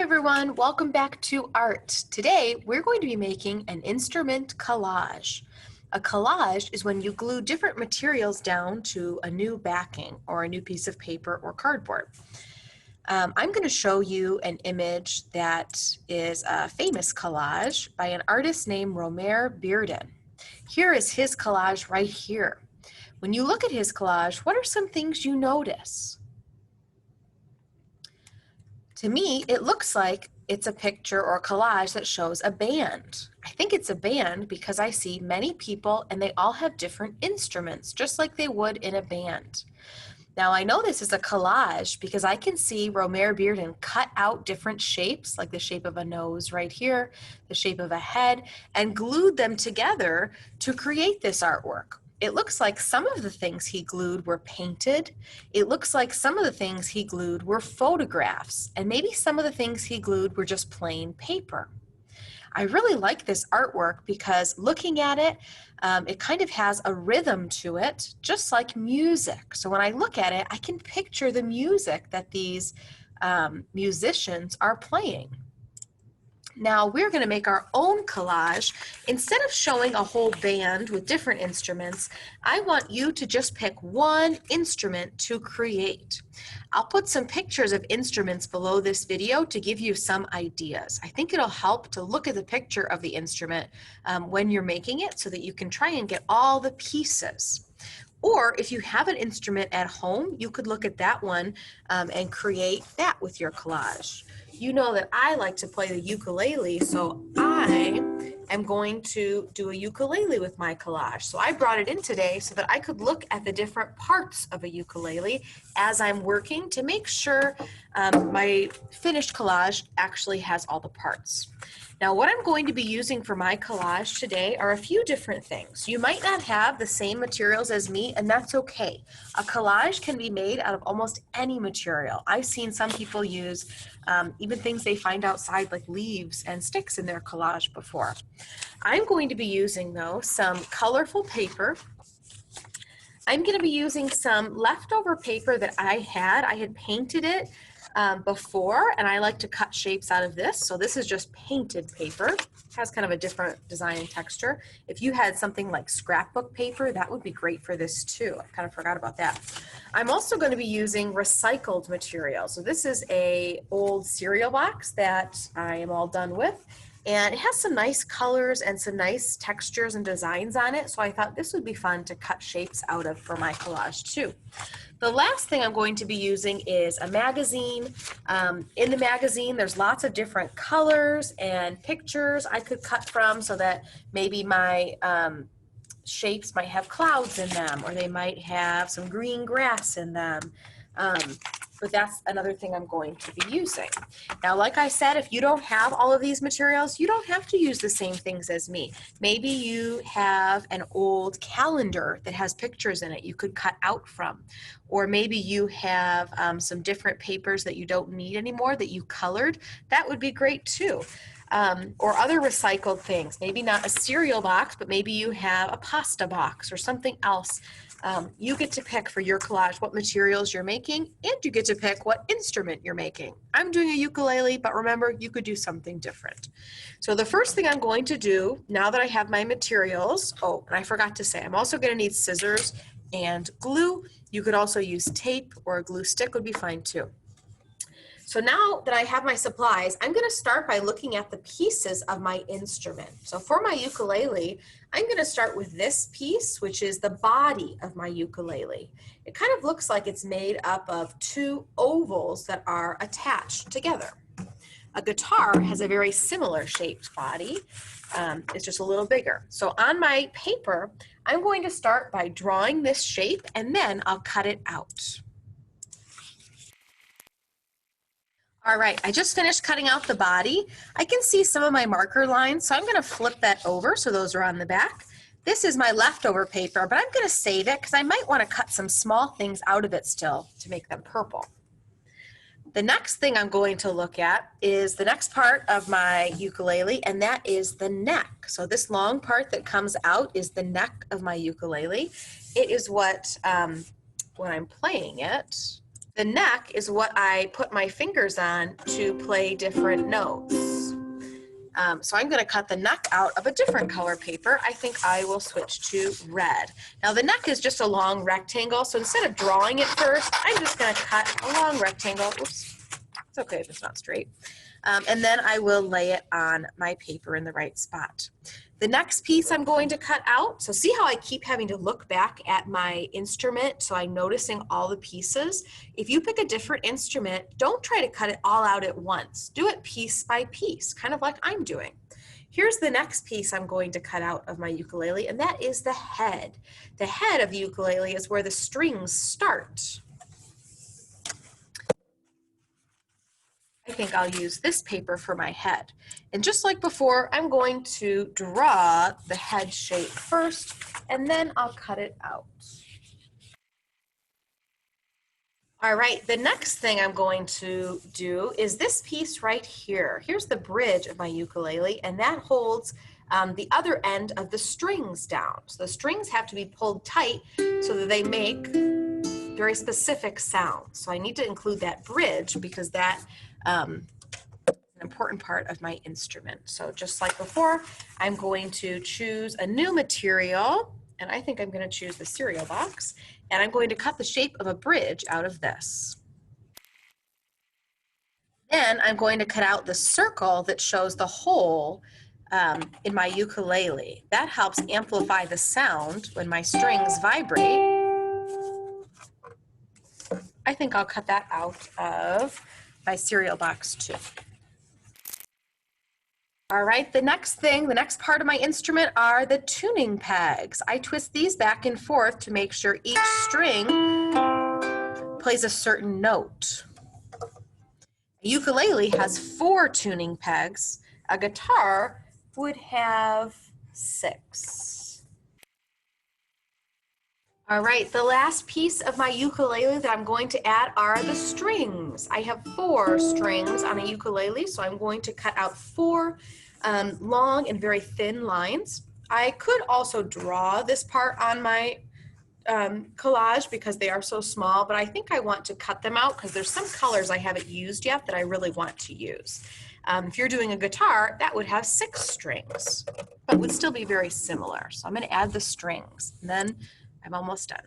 Everyone, welcome back to art. Today we're going to be making an instrument collage. A collage is when you glue different materials down to a new backing or a new piece of paper or cardboard. I'm going to show you an image that is a famous collage by an artist named Romer Bearden. Here is his collage right here. When you look at his collage, what are some things you notice? To me, it looks like it's a picture or a collage that shows a band. I think it's a band because I see many people and they all have different instruments, just like they would in a band. Now I know this is a collage because I can see Romer Bearden cut out different shapes, like the shape of a nose right here, the shape of a head, and glued them together to create this artwork. It looks like some of the things he glued were painted. It looks like some of the things he glued were photographs, and maybe some of the things he glued were just plain paper. I really like this artwork because looking at it, it kind of has a rhythm to it, just like music. So when I look at it, I can picture the music that these musicians are playing. Now we're going to make our own collage. Instead of showing a whole band with different instruments, I want you to just pick one instrument to create. I'll put some pictures of instruments below this video to give you some ideas. I think it'll help to look at the picture of the instrument when you're making it so that you can try and get all the pieces. Or if you have an instrument at home, you could look at that one and create that with your collage. You know that I like to play the ukulele, so I am going to do a ukulele with my collage. So I brought it in today so that I could look at the different parts of a ukulele as I'm working to make sure my finished collage actually has all the parts. Now what I'm going to be using for my collage today are a few different things. You might not have the same materials as me, and that's okay. A collage can be made out of almost any material. I've seen some people use even things they find outside like leaves and sticks in their collage before. I'm going to be using though some colorful paper. I'm going to be using some leftover paper that I had painted it before, and I like to cut shapes out of this. So this is just painted paper. It has kind of a different design and texture. If you had something like scrapbook paper, that would be great for this too. I kind of forgot about that. I'm also going to be using recycled material. So this is a old cereal box that I am all done with. And it has some nice colors and some nice textures and designs on it. So I thought this would be fun to cut shapes out of for my collage too. The last thing I'm going to be using is a magazine. In the magazine, there's lots of different colors and pictures I could cut from so that maybe my shapes might have clouds in them, or they might have some green grass in them. But that's another thing I'm going to be using. Now, like I said, if you don't have all of these materials, you don't have to use the same things as me. Maybe you have an old calendar that has pictures in it you could cut out from. Or maybe you have some different papers that you don't need anymore that you colored. That would be great too. Or other recycled things. Maybe not a cereal box, but maybe you have a pasta box or something else. You get to pick for your collage what materials you're making, and you get to pick what instrument you're making. I'm doing a ukulele, but remember, you could do something different. So the first thing I'm going to do, now that I have my materials, oh, and I forgot to say, I'm also going to need scissors and glue. You could also use tape, or a glue stick would be fine too. So now that I have my supplies, I'm going to start by looking at the pieces of my instrument. So for my ukulele, I'm going to start with this piece, which is the body of my ukulele. It kind of looks like it's made up of two ovals that are attached together. A guitar has a very similar shaped body. It's just a little bigger. So on my paper, I'm going to start by drawing this shape, and then I'll cut it out. All right, I just finished cutting out the body. I can see some of my marker lines, so I'm going to flip that over so those are on the back. This is my leftover paper, but I'm going to save it because I might want to cut some small things out of it still to make them purple. The next thing I'm going to look at is the next part of my ukulele, and that is the neck. So this long part that comes out is the neck of my ukulele. It is what, when I'm playing it, The neck is what I put my fingers on to play different notes. So I'm going to cut the neck out of a different color paper. I think I will switch to red. Now the neck is just a long rectangle, so instead of drawing it first, I'm just going to cut a long rectangle. Oops, it's okay if it's not straight. And then I will lay it on my paper in the right spot. The next piece I'm going to cut out, so see how I keep having to look back at my instrument so I'm noticing all the pieces? If you pick a different instrument, don't try to cut it all out at once. Do it piece by piece, kind of like I'm doing. Here's the next piece I'm going to cut out of my ukulele, and that is the head. The head of the ukulele is where the strings start. I think I'll use this paper for my head. And just like before, I'm going to draw the head shape first, and then I'll cut it out. All right, the next thing I'm going to do is this piece right here. Here's the bridge of my ukulele, and that holds the other end of the strings down. So the strings have to be pulled tight so that they make very specific sounds. So I need to include that bridge because that is an important part of my instrument. So just like before, I'm going to choose a new material, and I think I'm going to choose the cereal box, and I'm going to cut the shape of a bridge out of this. Then I'm going to cut out the circle that shows the hole in my ukulele. That helps amplify the sound when my strings vibrate. I think I'll cut that out of my cereal box too. All right, the next part of my instrument are the tuning pegs. I twist these back and forth to make sure each string plays a certain note. A ukulele has 4 tuning pegs. A guitar would have 6. All right, the last piece of my ukulele that I'm going to add are the strings. I have 4 strings on a ukulele, so I'm going to cut out 4 long and very thin lines. I could also draw this part on my collage because they are so small, but I think I want to cut them out because there's some colors I haven't used yet that I really want to use. If you're doing a guitar, that would have 6 strings, but would still be very similar. So I'm going to add the strings, and then I'm almost done.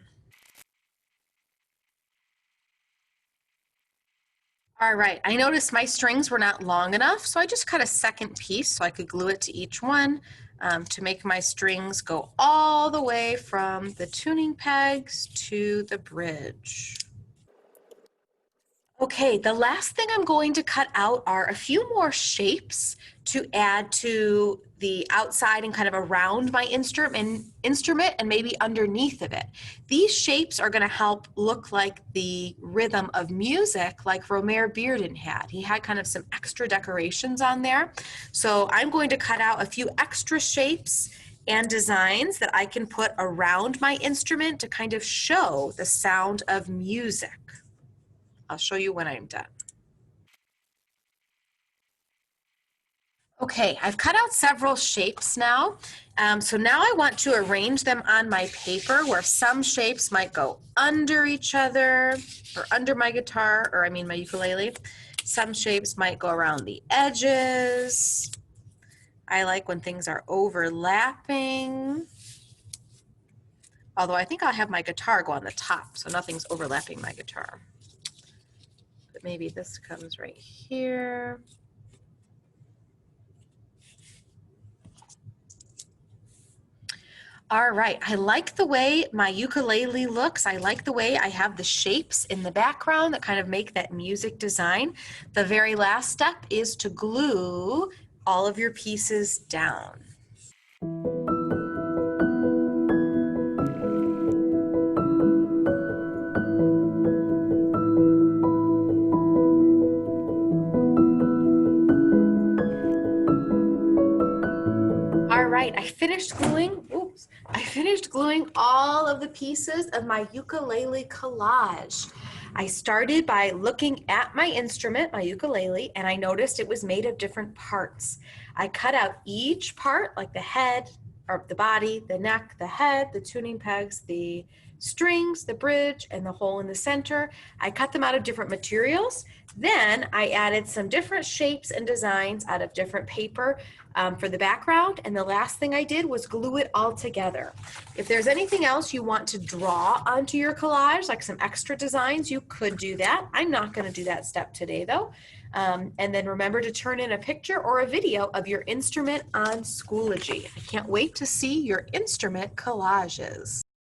All right, I noticed my strings were not long enough, so I just cut a second piece so I could glue it to each one to make my strings go all the way from the tuning pegs to the bridge. Okay, the last thing I'm going to cut out are a few more shapes to add to the outside and kind of around my instrument and maybe underneath of it. These shapes are going to help look like the rhythm of music like Romare Bearden had. He had kind of some extra decorations on there. So I'm going to cut out a few extra shapes and designs that I can put around my instrument to kind of show the sound of music. I'll show you when I'm done. Okay, I've cut out several shapes now. So now I want to arrange them on my paper where some shapes might go under each other or under my guitar, or I mean my ukulele. Some shapes might go around the edges. I like when things are overlapping. Although I think I'll have my guitar go on the top so nothing's overlapping my guitar. But maybe this comes right here. All right, I like the way my ukulele looks. I like the way I have the shapes in the background that kind of make that music design. The very last step is to glue all of your pieces down. All right, I finished gluing all of the pieces of my ukulele collage. I started by looking at my instrument, my ukulele, and I noticed it was made of different parts. I cut out each part, like the head, or the body, the neck, the head, the tuning pegs, the strings, the bridge, and the hole in the center. I cut them out of different materials. Then I added some different shapes and designs out of different paper for the background. And the last thing I did was glue it all together. If there's anything else you want to draw onto your collage, like some extra designs, you could do that. I'm not going to do that step today though. And then remember to turn in a picture or a video of your instrument on Schoology. I can't wait to see your instrument collages.